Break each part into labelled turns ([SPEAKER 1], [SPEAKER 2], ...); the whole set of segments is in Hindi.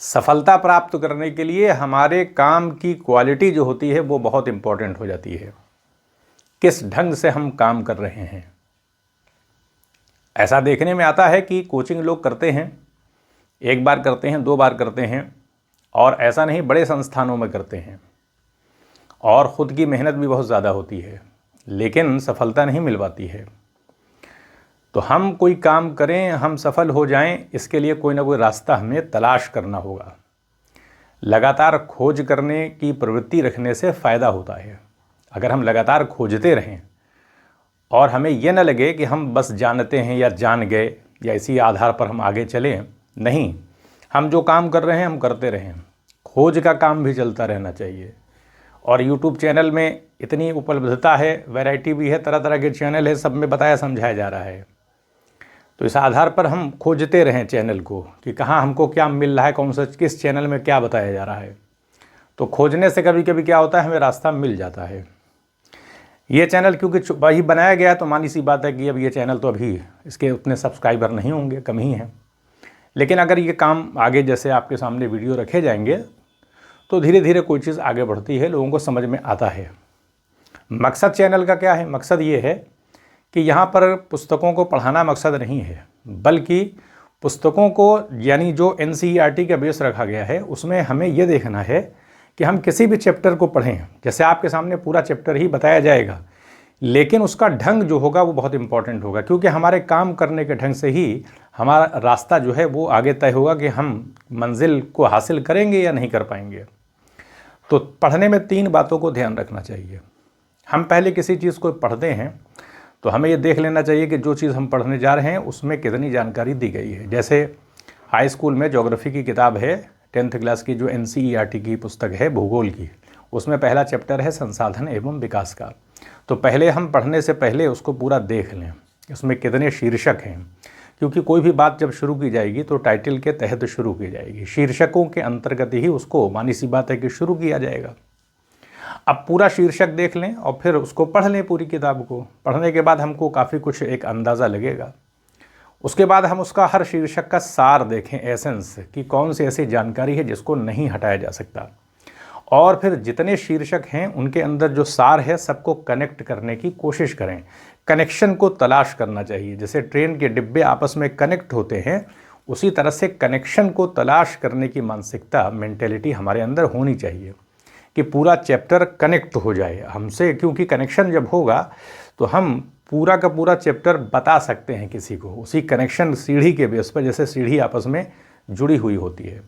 [SPEAKER 1] सफलता प्राप्त करने के लिए हमारे काम की क्वालिटी जो होती है वो बहुत इम्पोर्टेंट हो जाती है। किस ढंग से हम काम कर रहे हैं। ऐसा देखने में आता है कि कोचिंग लोग करते हैं, एक बार करते हैं, 2 बार करते हैं, और ऐसा नहीं बड़े संस्थानों में करते हैं और ख़ुद की मेहनत भी बहुत ज़्यादा होती है, लेकिन सफलता नहीं मिल पाती है। तो हम कोई काम करें, हम सफल हो जाएं, इसके लिए कोई ना कोई रास्ता हमें तलाश करना होगा। लगातार खोज करने की प्रवृत्ति रखने से फ़ायदा होता है। अगर हम लगातार खोजते रहें और हमें यह न लगे कि हम बस जानते हैं या जान गए या इसी आधार पर हम आगे चलें, नहीं, हम जो काम कर रहे हैं हम करते रहें। खोज का काम भी चलता रहना चाहिए। और YouTube चैनल में इतनी उपलब्धता है, वैरायटी भी है, तरह तरह के चैनल है, सब में बताया समझाया जा रहा है। तो इस आधार पर हम खोजते रहें चैनल को कि कहाँ हमको क्या मिल रहा है, कौन सा किस चैनल में क्या बताया जा रहा है। तो खोजने से कभी कभी क्या होता है, हमें रास्ता मिल जाता है। ये चैनल क्योंकि वही बनाया गया है, तो मानी सी बात है कि अब ये चैनल तो अभी इसके उतने सब्सक्राइबर नहीं होंगे, कम ही हैं। लेकिन अगर ये काम आगे जैसे आपके सामने वीडियो रखे जाएंगे तो धीरे धीरे कोई चीज़ आगे बढ़ती है, लोगों को समझ में आता है। मकसद चैनल का क्या है? मकसद ये है कि यहाँ पर पुस्तकों को पढ़ाना मकसद नहीं है, बल्कि पुस्तकों को यानी जो NCERT का बेस रखा गया है उसमें हमें ये देखना है कि हम किसी भी चैप्टर को पढ़ें, जैसे आपके सामने पूरा चैप्टर ही बताया जाएगा, लेकिन उसका ढंग जो होगा वो बहुत इंपॉर्टेंट होगा, क्योंकि हमारे काम करने के ढंग से ही हमारा रास्ता जो है वो आगे तय होगा कि हम मंजिल को हासिल करेंगे या नहीं कर पाएंगे। तो पढ़ने में 3 बातों को ध्यान रखना चाहिए। हम पहले किसी चीज़ को पढ़ते हैं तो हमें ये देख लेना चाहिए कि जो चीज़ हम पढ़ने जा रहे हैं उसमें कितनी जानकारी दी गई है। जैसे हाई स्कूल में ज्योग्राफी की किताब है, 10th क्लास की जो NCERT की पुस्तक है भूगोल की, उसमें पहला चैप्टर है संसाधन एवं विकास का। तो पहले हम पढ़ने से पहले उसको पूरा देख लें, उसमें कितने शीर्षक हैं, क्योंकि कोई भी बात जब शुरू की जाएगी तो टाइटल के तहत शुरू की जाएगी, शीर्षकों के अंतर्गत ही उसको मानी सी बात है कि शुरू किया जाएगा। अब पूरा शीर्षक देख लें और फिर उसको पढ़ लें, पूरी किताब को पढ़ने के बाद हमको काफ़ी कुछ एक अंदाज़ा लगेगा। उसके बाद हम उसका हर शीर्षक का सार देखें, एसेंस, कि कौन सी ऐसी जानकारी है जिसको नहीं हटाया जा सकता। और फिर जितने शीर्षक हैं उनके अंदर जो सार है सबको कनेक्ट करने की कोशिश करें। कनेक्शन को तलाश करना चाहिए। जैसे ट्रेन के डिब्बे आपस में कनेक्ट होते हैं, उसी तरह से कनेक्शन को तलाश करने की मानसिकता, मेंटेलिटी हमारे अंदर होनी चाहिए कि पूरा चैप्टर कनेक्ट हो जाए हमसे, क्योंकि कनेक्शन जब होगा तो हम पूरा का पूरा चैप्टर बता सकते हैं किसी को, उसी कनेक्शन सीढ़ी के बेस पर, जैसे सीढ़ी आपस में जुड़ी हुई होती है।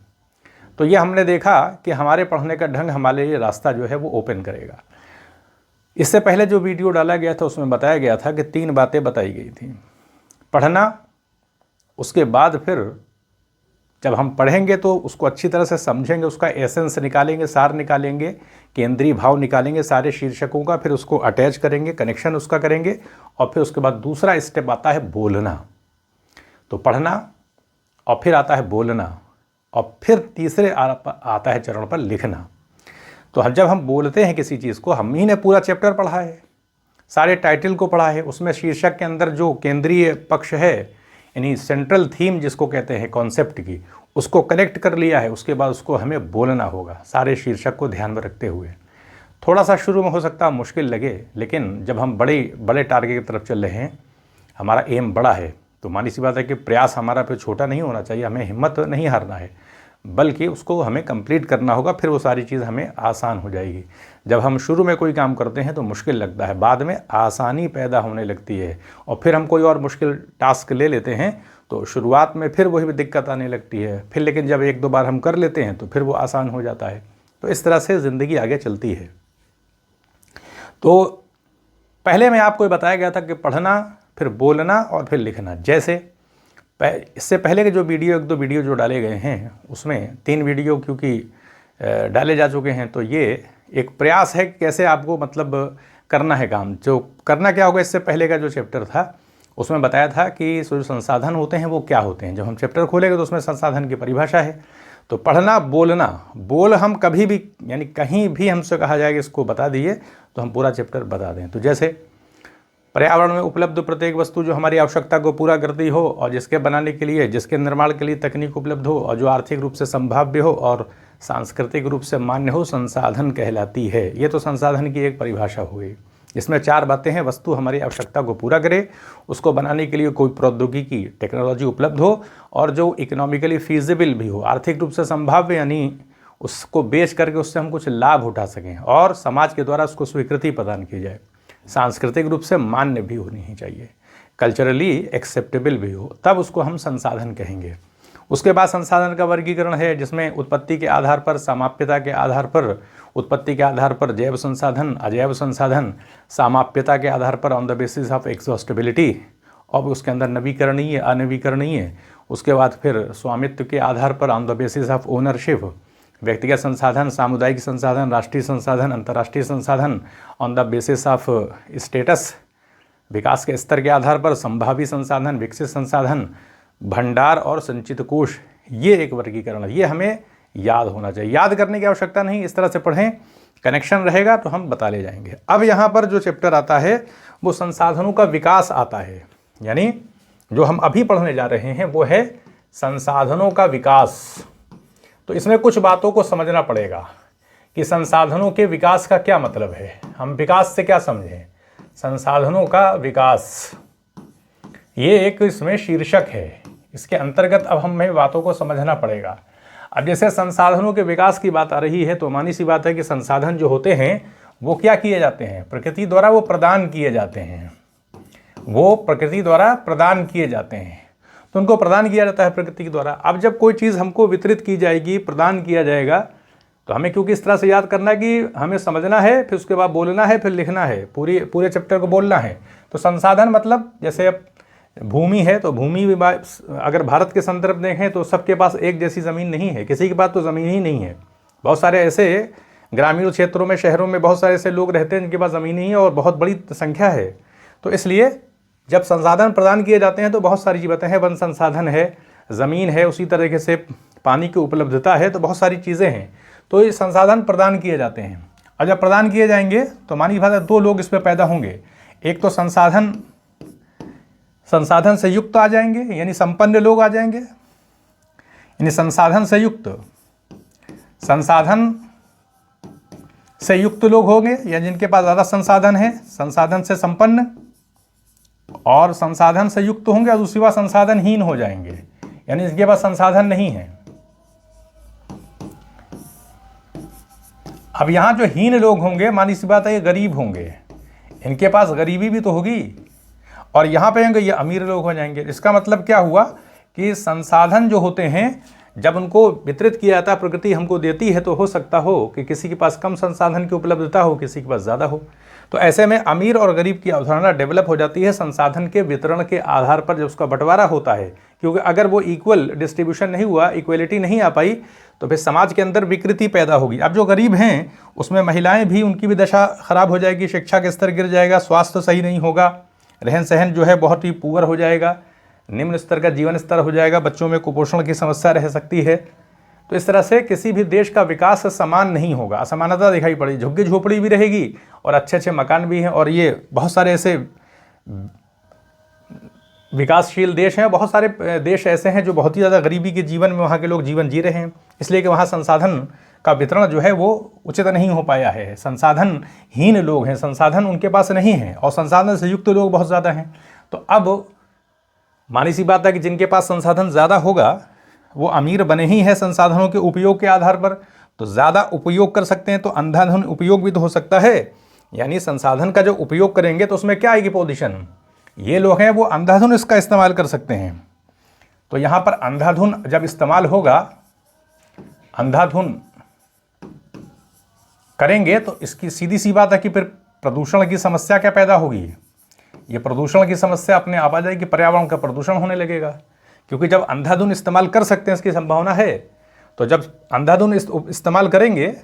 [SPEAKER 1] तो ये हमने देखा कि हमारे पढ़ने का ढंग हमारे लिए रास्ता जो है वो ओपन करेगा। इससे पहले जो वीडियो डाला गया था उसमें बताया गया था कि 3 बातें बताई गई थी। पढ़ना, उसके बाद फिर जब हम पढ़ेंगे तो उसको अच्छी तरह से समझेंगे, उसका एसेंस निकालेंगे, सार निकालेंगे, केंद्रीय भाव निकालेंगे सारे शीर्षकों का, फिर उसको अटैच करेंगे, कनेक्शन उसका करेंगे, और फिर उसके बाद दूसरा स्टेप आता है बोलना। तो पढ़ना और फिर आता है बोलना, और फिर तीसरे आता है चरण पर लिखना। तो जब हम बोलते हैं किसी चीज़ को, हम ही ने पूरा चैप्टर पढ़ा है, सारे टाइटल को पढ़ा है, उसमें शीर्षक के अंदर जो केंद्रीय पक्ष है, यानी सेंट्रल थीम जिसको कहते हैं कॉन्सेप्ट की, उसको कनेक्ट कर लिया है। उसके बाद उसको हमें बोलना होगा सारे शीर्षक को ध्यान में रखते हुए। थोड़ा सा शुरू में हो सकता है मुश्किल लगे, लेकिन जब हम बड़े टारगेट की तरफ चल रहे हैं, हमारा एम बड़ा है, तो मानी सी बात है कि प्रयास हमारा पे छोटा नहीं होना चाहिए, हमें हिम्मत नहीं हारना है, बल्कि उसको हमें कंप्लीट करना होगा। फिर वो सारी चीज़ हमें आसान हो जाएगी। जब हम शुरू में कोई काम करते हैं तो मुश्किल लगता है, बाद में आसानी पैदा होने लगती है, और फिर हम कोई और मुश्किल टास्क ले लेते हैं तो शुरुआत में फिर वही दिक्कत आने लगती है। फिर लेकिन जब 1-2 बार हम कर लेते हैं तो फिर वो आसान हो जाता है। तो इस तरह से ज़िंदगी आगे चलती है। तो पहले में आपको बताया गया था कि पढ़ना, फिर बोलना और फिर लिखना। जैसे इससे पहले के जो वीडियो 1-2 वीडियो जो डाले गए हैं उसमें 3 वीडियो क्योंकि डाले जा चुके हैं, तो ये एक प्रयास है कि कैसे आपको मतलब करना है काम। जो करना क्या होगा, इससे पहले का जो चैप्टर था उसमें बताया था कि जो संसाधन होते हैं वो क्या होते हैं। जब हम चैप्टर खोलेंगे तो उसमें संसाधन की परिभाषा है। तो पढ़ना, बोलना, बोल हम कभी भी यानी कहीं भी हमसे कहा जाए कि इसको बता दिए तो हम पूरा चैप्टर बता दें। तो जैसे पर्यावरण में उपलब्ध प्रत्येक वस्तु जो हमारी आवश्यकता को पूरा करती हो और जिसके बनाने के लिए, जिसके निर्माण के लिए तकनीक उपलब्ध हो और जो आर्थिक रूप से संभाव्य हो और सांस्कृतिक रूप से मान्य हो, संसाधन कहलाती है। ये तो संसाधन की एक परिभाषा हुई। इसमें 4 बातें हैं। वस्तु हमारी आवश्यकता को पूरा करे, उसको बनाने के लिए कोई प्रौद्योगिकी टेक्नोलॉजी उपलब्ध हो और जो इकोनॉमिकली फीजिबल भी हो, आर्थिक रूप से संभाव्य, यानी उसको बेच करके उससे हम कुछ लाभ उठा सकें और समाज के द्वारा उसको स्वीकृति प्रदान की जाए। सांस्कृतिक रूप से मान्य भी होनी ही चाहिए, कल्चरली एक्सेप्टेबल भी हो, तब उसको हम संसाधन कहेंगे। उसके बाद संसाधन का वर्गीकरण है जिसमें उत्पत्ति के आधार पर, समाप्यता के आधार पर, उत्पत्ति के आधार पर जैव संसाधन, अजैव संसाधन, समाप्यता के आधार पर ऑन द बेसिस ऑफ एक्सॉस्टेबिलिटी, और उसके अंदर नवीकरणीय, अनवीकरणीय, उसके बाद फिर स्वामित्व के आधार पर on the basis of ownership, व्यक्तिगत संसाधन, सामुदायिक संसाधन, राष्ट्रीय संसाधन, अंतर्राष्ट्रीय संसाधन on the basis of status, विकास के स्तर के आधार पर संभावी संसाधन, विकसित संसाधन, भंडार और संचित कोष। ये एक वर्गीकरण है, ये हमें याद होना चाहिए। याद करने की आवश्यकता नहीं, इस तरह से पढ़ें, कनेक्शन रहेगा तो हम बता ले जाएंगे। अब यहाँ पर जो चैप्टर आता है वो संसाधनों का विकास आता है, यानी जो हम अभी पढ़ने जा रहे हैं वो है संसाधनों का विकास। तो इसमें कुछ बातों को समझना पड़ेगा कि संसाधनों के विकास का क्या मतलब है, हम विकास से क्या समझें। संसाधनों का विकास, ये एक इसमें शीर्षक है, इसके अंतर्गत अब हमें बातों को समझना पड़ेगा। अब जैसे संसाधनों के विकास की बात आ रही है तो मानी सी बात है कि संसाधन जो होते हैं वो क्या किए जाते हैं, प्रकृति द्वारा वो प्रदान किए जाते हैं, वो प्रकृति द्वारा प्रदान किए जाते हैं, तो उनको प्रदान किया जाता है प्रकृति के द्वारा। अब जब कोई चीज़ हमको वितरित की जाएगी, प्रदान किया जाएगा, तो हमें क्योंकि इस तरह से याद करना कि हमें समझना है, फिर उसके बाद बोलना है, फिर लिखना है, पूरे चैप्टर को बोलना है। तो संसाधन मतलब जैसे अब भूमि है तो भूमि भी, अगर भारत के संदर्भ देखें तो सबके पास एक जैसी ज़मीन नहीं है, किसी के पास तो ज़मीन ही नहीं है। बहुत सारे ऐसे ग्रामीण क्षेत्रों में, शहरों में बहुत सारे ऐसे लोग रहते हैं जिनके पास ज़मीन नहीं है और बहुत बड़ी संख्या है। तो इसलिए जब संसाधन प्रदान किए जाते हैं तो बहुत सारी चीज़ें हैं, वन संसाधन है, ज़मीन है, उसी तरीके से पानी की उपलब्धता है, तो बहुत सारी चीज़ें हैं। तो ये संसाधन प्रदान किए जाते हैं। और जब प्रदान किए जाएंगे तो मानी बात है 2 लोग इस पर पैदा होंगे, एक तो संसाधन से युक्त आ जाएंगे, यानी संपन्न लोग आ जाएंगे, यानी संसाधन से युक्त लोग होंगे, या जिनके पास ज़्यादा संसाधन है, संसाधन से संपन्न, और संसाधन से युक्त होंगे और दूसरी बात संसाधनहीन हो जाएंगे, यानी इनके पास संसाधन नहीं है। अब यहाँ जो हीन लोग होंगे, मानी सी बात है ये गरीब होंगे, इनके पास गरीबी भी तो होगी, और यहाँ पे होंगे ये अमीर लोग हो जाएंगे। इसका मतलब क्या हुआ कि संसाधन जो होते हैं जब उनको वितरित किया जाता है, प्रकृति हमको देती है, तो हो सकता हो कि किसी के पास कम संसाधन की उपलब्धता हो, किसी के पास ज़्यादा हो। तो ऐसे में अमीर और गरीब की अवधारणा डेवलप हो जाती है संसाधन के वितरण के आधार पर जब उसका बंटवारा होता है, क्योंकि अगर वो इक्वल डिस्ट्रीब्यूशन नहीं हुआ, इक्वलिटी नहीं आ पाई, तो फिर समाज के अंदर विकृति पैदा होगी। अब जो गरीब हैं उसमें महिलाएं भी, उनकी भी दशा खराब हो जाएगी, शिक्षा का स्तर गिर जाएगा, स्वास्थ्य सही नहीं होगा, रहन सहन जो है बहुत ही पुअर हो जाएगा, निम्न स्तर का जीवन स्तर हो जाएगा, बच्चों में कुपोषण की समस्या रह सकती है। तो इस तरह से किसी भी देश का विकास समान नहीं होगा, असमानता दिखाई पड़ेगी, झुग्गी झोपड़ी भी रहेगी और अच्छे अच्छे मकान भी हैं। और ये बहुत सारे ऐसे विकासशील देश हैं, बहुत सारे देश ऐसे हैं जो बहुत ही ज़्यादा गरीबी के जीवन में वहाँ के लोग जीवन जी रहे हैं, इसलिए कि वहाँ संसाधन का वितरण जो है वो उचित नहीं हो पाया है। संसाधनहीन लोग हैं, संसाधन उनके पास नहीं है, और संसाधन से युक्त लोग बहुत ज़्यादा हैं। तो अब मानी सी बात है कि जिनके पास संसाधन ज़्यादा होगा वो अमीर बने ही है संसाधनों के उपयोग के आधार पर, तो ज़्यादा उपयोग कर सकते हैं, तो अंधाधुन उपयोग भी तो हो सकता है, यानी संसाधन का जो उपयोग करेंगे तो उसमें क्या आएगी पोजीशन, ये लोग हैं वो अंधाधुन इसका इस्तेमाल कर सकते हैं। तो यहाँ पर अंधाधुन जब इस्तेमाल होगा, अंधाधुन करेंगे तो इसकी सीधी सी बात है कि फिर प्रदूषण की समस्या क्या पैदा होगी, ये प्रदूषण की समस्या अपने आप आ जाएगी, पर्यावरण का प्रदूषण होने लगेगा। क्योंकि जब अंधाधुन इस्तेमाल कर सकते हैं, इसकी संभावना है, तो जब अंधाधुन इस्तेमाल करेंगे,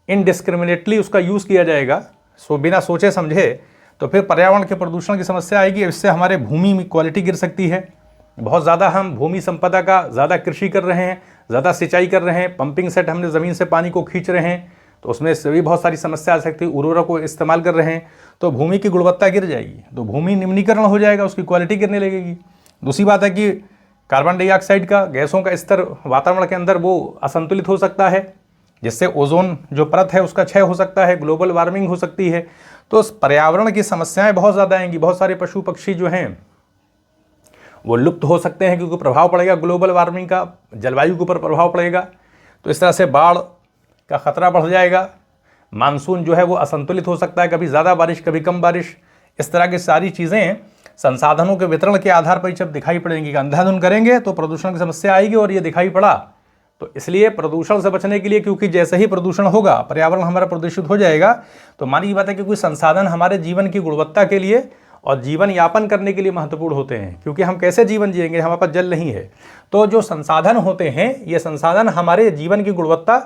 [SPEAKER 1] इनडिस्क्रिमिनेटली उसका यूज़ किया जाएगा, बिना सोचे समझे, तो फिर पर्यावरण के प्रदूषण की समस्या आएगी। इससे हमारे भूमि में क्वालिटी गिर सकती है, बहुत ज़्यादा हम भूमि संपदा का ज़्यादा कृषि कर रहे हैं, ज़्यादा सिंचाई कर रहे हैं, पंपिंग सेट हमने ज़मीन से पानी को खींच रहे हैं, तो उसमें से भी बहुत सारी समस्या आ सकती है। उर्वरक को इस्तेमाल कर रहे हैं तो भूमि की गुणवत्ता गिर जाएगी, तो भूमि निम्नीकरण हो जाएगा, उसकी क्वालिटी गिरने लगेगी। दूसरी बात है कि कार्बन डाइऑक्साइड का, गैसों का स्तर वातावरण के अंदर वो असंतुलित हो सकता है, जिससे ओजोन जो परत है उसका क्षय हो सकता है, ग्लोबल वार्मिंग हो सकती है। तो उस पर्यावरण की समस्याएं बहुत ज़्यादा आएंगी। बहुत सारे पशु पक्षी जो हैं वो लुप्त हो सकते हैं, क्योंकि प्रभाव पड़ेगा ग्लोबल वार्मिंग का, जलवायु के ऊपर प्रभाव पड़ेगा। तो इस तरह से बाढ़ का खतरा बढ़ जाएगा, मानसून जो है वो असंतुलित हो सकता है, कभी ज़्यादा बारिश कभी कम बारिश। इस तरह की सारी चीज़ें संसाधनों के वितरण के आधार पर जब दिखाई पड़ेंगी कि अंधाधुंध करेंगे तो प्रदूषण की समस्या आएगी, और ये दिखाई पड़ा। तो इसलिए प्रदूषण से बचने के लिए, क्योंकि जैसे ही प्रदूषण होगा पर्यावरण हमारा प्रदूषित हो जाएगा, तो मानी की बात है कि कोई संसाधन हमारे जीवन की गुणवत्ता के लिए और जीवन यापन करने के लिए महत्वपूर्ण होते हैं, क्योंकि हम कैसे जीवन जिएंगे, हमारे पास जल नहीं है। तो जो संसाधन होते हैं, ये संसाधन हमारे जीवन की गुणवत्ता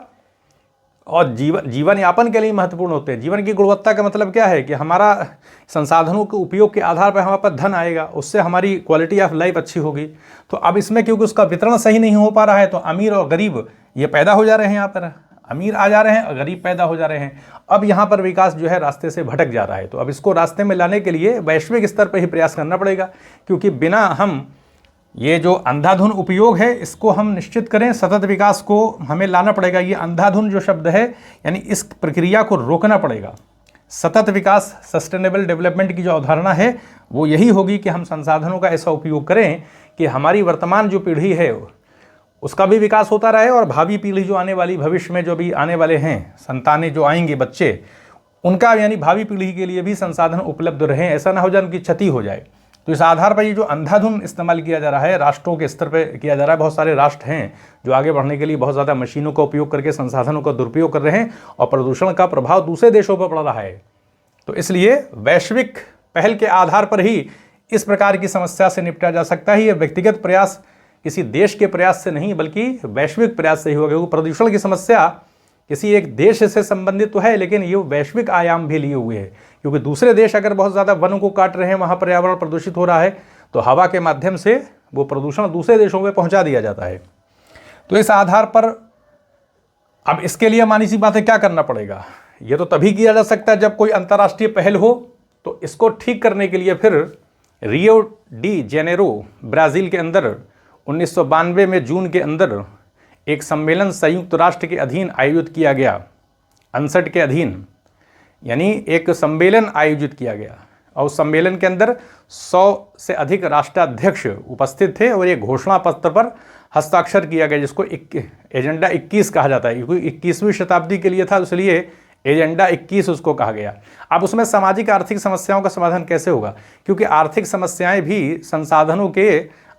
[SPEAKER 1] और जीवन यापन के लिए महत्वपूर्ण होते हैं। जीवन की गुणवत्ता का मतलब क्या है कि हमारा संसाधनों के उपयोग के आधार पर हमारे पास धन आएगा, उससे हमारी क्वालिटी ऑफ लाइफ अच्छी होगी। तो अब इसमें क्योंकि उसका वितरण सही नहीं हो पा रहा है, तो अमीर और गरीब ये पैदा हो जा रहे हैं, यहाँ पर अमीर आ जा रहे हैं और गरीब पैदा हो जा रहे हैं। अब यहाँ पर विकास जो है रास्ते से भटक जा रहा है। तो अब इसको रास्ते में लाने के लिए वैश्विक स्तर पर ही प्रयास करना पड़ेगा, क्योंकि बिना हम ये जो अंधाधुंध उपयोग है इसको हम निश्चित करें, सतत विकास को हमें लाना पड़ेगा। ये अंधाधुंध जो शब्द है, यानी इस प्रक्रिया को रोकना पड़ेगा। सतत विकास, सस्टेनेबल डेवलपमेंट की जो अवधारणा है वो यही होगी कि हम संसाधनों का ऐसा उपयोग करें कि हमारी वर्तमान जो पीढ़ी है उसका भी विकास होता रहे, और भावी पीढ़ी जो आने वाली, भविष्य में जो भी आने वाले हैं, संतानें जो आएंगे, बच्चे, उनका यानी भावी पीढ़ी के लिए भी संसाधन उपलब्ध रहें, ऐसा ना हो जाए उनकी क्षति हो जाए। तो इस आधार पर ये जो अंधाधुंध इस्तेमाल किया जा रहा है, राष्ट्रों के स्तर पर किया जा रहा है। बहुत सारे राष्ट्र हैं जो आगे बढ़ने के लिए बहुत ज़्यादा मशीनों का उपयोग करके संसाधनों का दुरुपयोग कर रहे हैं, और प्रदूषण का प्रभाव दूसरे देशों पर पड़ रहा है। तो इसलिए वैश्विक पहल के आधार पर ही इस प्रकार की समस्या से निपटा जा सकता है। ये व्यक्तिगत प्रयास किसी देश के प्रयास से नहीं, बल्कि वैश्विक प्रयास से ही होगा। क्योंकि प्रदूषण की समस्या किसी एक देश से संबंधित तो है, लेकिन ये वैश्विक आयाम भी लिए हुए है, क्योंकि दूसरे देश अगर बहुत ज़्यादा वनों को काट रहे हैं, वहाँ पर्यावरण प्रदूषित हो रहा है, तो हवा के माध्यम से वो प्रदूषण दूसरे देशों में पहुँचा दिया जाता है। तो इस आधार पर अब इसके लिए मानी सी बात है, क्या करना पड़ेगा? ये तो तभी किया जा सकता है जब कोई अंतर्राष्ट्रीय पहल हो। तो इसको ठीक करने के लिए फिर रियो डी जेनेरो ब्राज़ील के अंदर 1992 में जून के अंदर एक सम्मेलन संयुक्त राष्ट्र के अधीन आयोजित किया गया, अनसट के अधीन, यानी एक सम्मेलन आयोजित किया गया, और उस सम्मेलन के अंदर 100 से अधिक राष्ट्राध्यक्ष उपस्थित थे, और एक घोषणा पत्र पर हस्ताक्षर किया गया, जिसको एजेंडा 21 कहा जाता है। क्योंकि 21वीं शताब्दी के लिए था, इसलिए एजेंडा 21 उसको कहा गया। अब उसमें सामाजिक आर्थिक समस्याओं का समाधान कैसे होगा? क्योंकि आर्थिक समस्याएं भी संसाधनों के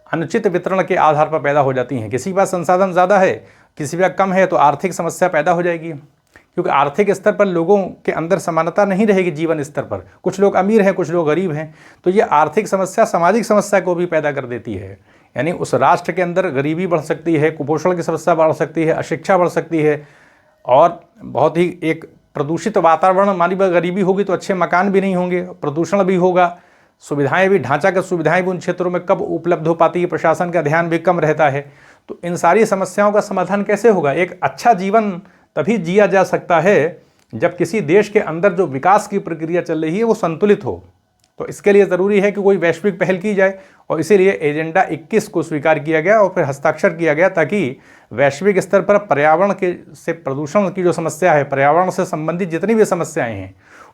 [SPEAKER 1] अनुचित वितरण के आधार पर पैदा हो जाती हैं। किसी के पास संसाधन ज़्यादा है, किसी के पास कम है, तो आर्थिक समस्या पैदा हो जाएगी। क्योंकि आर्थिक स्तर पर लोगों के अंदर समानता नहीं रहेगी। जीवन स्तर पर कुछ लोग अमीर हैं, कुछ लोग गरीब हैं, तो ये आर्थिक समस्या सामाजिक समस्या को भी पैदा कर देती है। यानी उस राष्ट्र के अंदर गरीबी बढ़ सकती है, कुपोषण की समस्या बढ़ सकती है, अशिक्षा बढ़ सकती है, और बहुत ही एक प्रदूषित वातावरण। मानी गरीबी होगी तो अच्छे मकान भी नहीं होंगे, प्रदूषण भी होगा, सुविधाएं भी, ढांचागत सुविधाएं भी उन क्षेत्रों में कब उपलब्ध हो पाती है, प्रशासन का ध्यान भी कम रहता है। तो इन सारी समस्याओं का समाधान कैसे होगा? एक अच्छा जीवन तभी जिया जा सकता है जब किसी देश के अंदर जो विकास की प्रक्रिया चल रही है वो संतुलित हो। तो इसके लिए ज़रूरी है कि कोई वैश्विक पहल की जाए, और इसीलिए एजेंडा 21 को स्वीकार किया गया और फिर हस्ताक्षर किया गया, ताकि वैश्विक स्तर पर पर्यावरण के से प्रदूषण की जो समस्या है, पर्यावरण से संबंधित जितनी भी समस्याएं हैं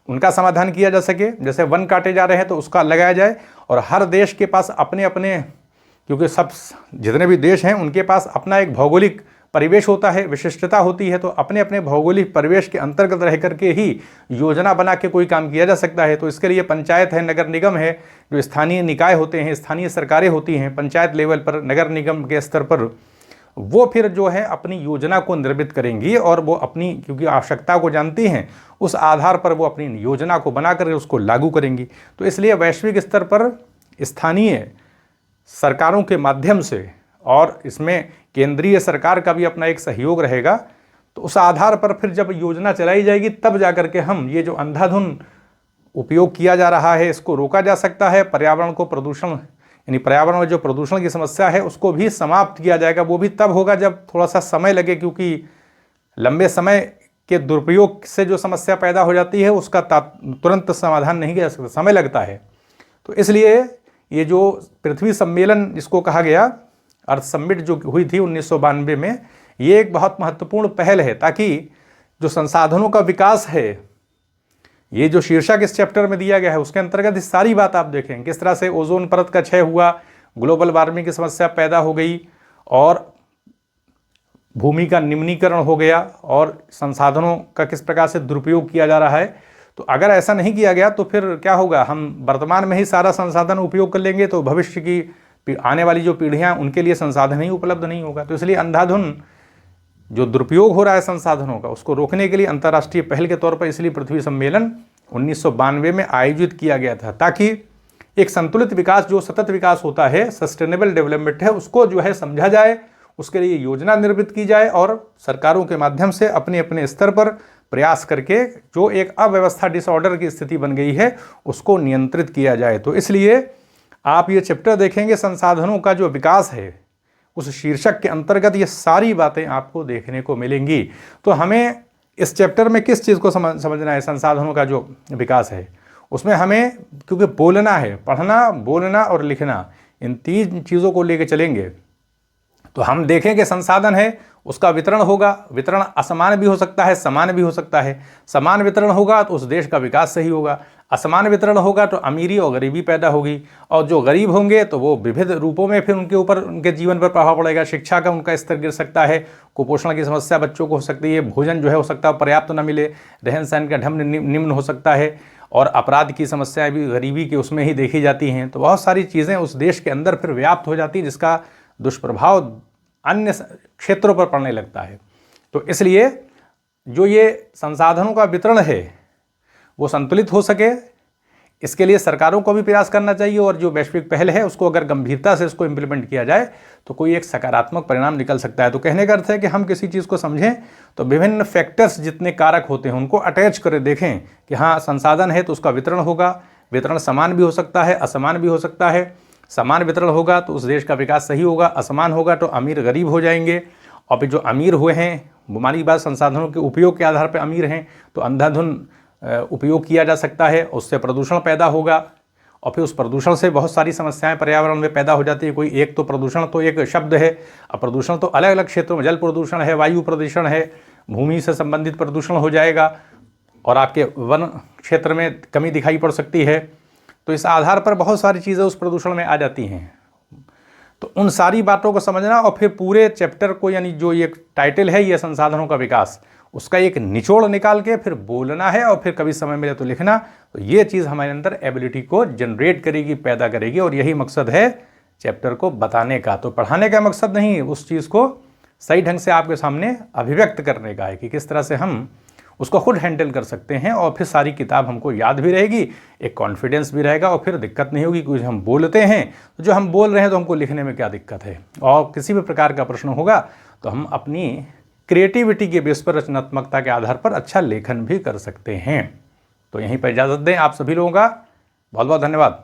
[SPEAKER 1] उनका समाधान किया जा सके। जैसे वन काटे जा रहे हैं तो उसका लगाया जाए, और हर देश के पास अपने अपने, क्योंकि सब जितने भी देश हैं उनके पास अपना एक भौगोलिक परिवेश होता है, विशिष्टता होती है, तो अपने अपने भौगोलिक परिवेश के अंतर्गत रह करके ही योजना बना के कोई काम किया जा सकता है। तो इसके लिए पंचायत है, नगर निगम है, जो स्थानीय निकाय होते हैं, स्थानीय सरकारें होती हैं पंचायत लेवल पर, नगर निगम के स्तर पर, वो फिर जो है अपनी योजना को निर्मित करेंगी, और वो अपनी, क्योंकि आवश्यकता को जानती हैं, उस आधार पर वो अपनी योजना को बना कर उसको लागू करेंगी। तो इसलिए वैश्विक स्तर पर स्थानीय सरकारों के माध्यम से, और इसमें केंद्रीय सरकार का भी अपना एक सहयोग रहेगा, तो उस आधार पर फिर जब योजना चलाई जाएगी तब जाकर के हम ये जो अंधाधुंध उपयोग किया जा रहा है इसको रोका जा सकता है। पर्यावरण को प्रदूषण, यानी पर्यावरण में जो प्रदूषण की समस्या है उसको भी समाप्त किया जाएगा। वो भी तब होगा जब थोड़ा सा समय लगे, क्योंकि लंबे समय के दुरुपयोग से जो समस्या पैदा हो जाती है उसका तुरंत समाधान नहीं किया जा सकता, समय लगता है। तो इसलिए ये जो पृथ्वी सम्मेलन जिसको कहा गया, अर्थ समिट जो हुई थी 1992 में, ये एक बहुत महत्वपूर्ण पहल है, ताकि जो संसाधनों का विकास है, ये जो शीर्षक इस चैप्टर में दिया गया है उसके अंतर्गत इस सारी बात आप देखें, किस तरह से ओजोन परत का क्षय हुआ, ग्लोबल वार्मिंग की समस्या पैदा हो गई और भूमि का निम्नीकरण हो गया और संसाधनों का किस प्रकार से दुरुपयोग किया जा रहा है। तो अगर ऐसा नहीं किया गया तो फिर क्या होगा, हम वर्तमान में ही सारा संसाधन उपयोग कर लेंगे तो भविष्य की आने वाली जो पीढ़ियां उनके लिए संसाधन ही उपलब्ध नहीं होगा। तो इसलिए अंधाधुन जो दुरुपयोग हो रहा है संसाधनों का, उसको रोकने के लिए अंतर्राष्ट्रीय पहल के तौर पर इसलिए पृथ्वी सम्मेलन 1992 में आयोजित किया गया था, ताकि एक संतुलित विकास, जो सतत विकास होता है, सस्टेनेबल डेवलपमेंट है, उसको जो है समझा जाए, उसके लिए योजना निर्मित की जाए और सरकारों के माध्यम से अपने अपने स्तर पर प्रयास करके जो एक अव्यवस्था, डिसऑर्डर की स्थिति बन गई है, उसको नियंत्रित किया जाए। तो इसलिए आप ये चैप्टर देखेंगे, संसाधनों का जो विकास है, उस शीर्षक के अंतर्गत ये सारी बातें आपको देखने को मिलेंगी। तो हमें इस चैप्टर में किस चीज़ को समझना है, संसाधनों का जो विकास है उसमें हमें, क्योंकि बोलना है, पढ़ना, बोलना और लिखना, इन तीन चीज़ों को लेकर चलेंगे तो हम देखें कि संसाधन है उसका वितरण होगा। वितरण असमान भी हो सकता है, समान भी हो सकता है। समान वितरण होगा तो उस देश का विकास सही होगा, असमान वितरण होगा तो अमीरी और गरीबी पैदा होगी, और जो गरीब होंगे तो वो विविध रूपों में फिर उनके ऊपर, उनके जीवन पर प्रभाव पड़ेगा। शिक्षा का उनका स्तर गिर सकता है, कुपोषण की समस्या बच्चों को हो सकती है, भोजन जो है हो सकता है पर्याप्त न मिले, रहन सहन का ढंग निम्न हो सकता है, और अपराध की समस्याएं भी गरीबी के उसमें ही देखी जाती हैं। तो बहुत सारी चीज़ें उस देश के अंदर फिर व्याप्त हो जाती हैं, जिसका दुष्प्रभाव अन्य क्षेत्रों पर पड़ने लगता है। तो इसलिए जो ये संसाधनों का वितरण है वो संतुलित हो सके, इसके लिए सरकारों को भी प्रयास करना चाहिए, और जो वैश्विक पहल है उसको अगर गंभीरता से इसको इम्प्लीमेंट किया जाए तो कोई एक सकारात्मक परिणाम निकल सकता है। तो कहने का अर्थ है कि हम किसी चीज़ को समझें तो विभिन्न फैक्टर्स, जितने कारक होते हैं, उनको अटैच कर देखें कि हाँ, संसाधन है तो उसका वितरण होगा। वितरण समान भी हो सकता है, असमान भी हो सकता है। समान वितरण होगा तो उस देश का विकास सही होगा, असमान होगा तो अमीर गरीब हो जाएंगे, और फिर जो अमीर हुए हैं, हमारी बात संसाधनों के उपयोग के आधार पर अमीर हैं, तो अंधाधुन उपयोग किया जा सकता है, उससे प्रदूषण पैदा होगा, और फिर उस प्रदूषण से बहुत सारी समस्याएं पर्यावरण में पैदा हो जाती है। कोई एक तो प्रदूषण तो एक शब्द है, अब प्रदूषण तो अलग अलग क्षेत्रों में, जल प्रदूषण है, वायु प्रदूषण है, भूमि से संबंधित प्रदूषण हो जाएगा, और आपके वन क्षेत्र में कमी दिखाई पड़ सकती है। तो इस आधार पर बहुत सारी चीज़ें उस प्रदूषण में आ जाती हैं। तो उन सारी बातों को समझना, और फिर पूरे चैप्टर को, यानी जो ये टाइटल है, ये संसाधनों का विकास, उसका एक निचोड़ निकाल के फिर बोलना है, और फिर कभी समय मिले तो लिखना। तो ये चीज़ हमारे अंदर एबिलिटी को जनरेट करेगी, पैदा करेगी, और यही मकसद है चैप्टर को बताने का। तो पढ़ाने का मकसद नहीं, उस चीज़ को सही ढंग से आपके सामने अभिव्यक्त करने का है कि किस तरह से हम उसको खुद हैंडल कर सकते हैं, और फिर सारी किताब हमको याद भी रहेगी, एक कॉन्फिडेंस भी रहेगा, और फिर दिक्कत नहीं होगी। कुछ हम बोलते हैं तो जो हम बोल रहे हैं तो हमको लिखने में क्या दिक्कत है, और किसी भी प्रकार का प्रश्न होगा तो हम अपनी क्रिएटिविटी के बेस पर, रचनात्मकता के आधार पर अच्छा लेखन भी कर सकते हैं। तो यहीं पर इजाज़त दें, आप सभी लोगों का बहुत बहुत धन्यवाद।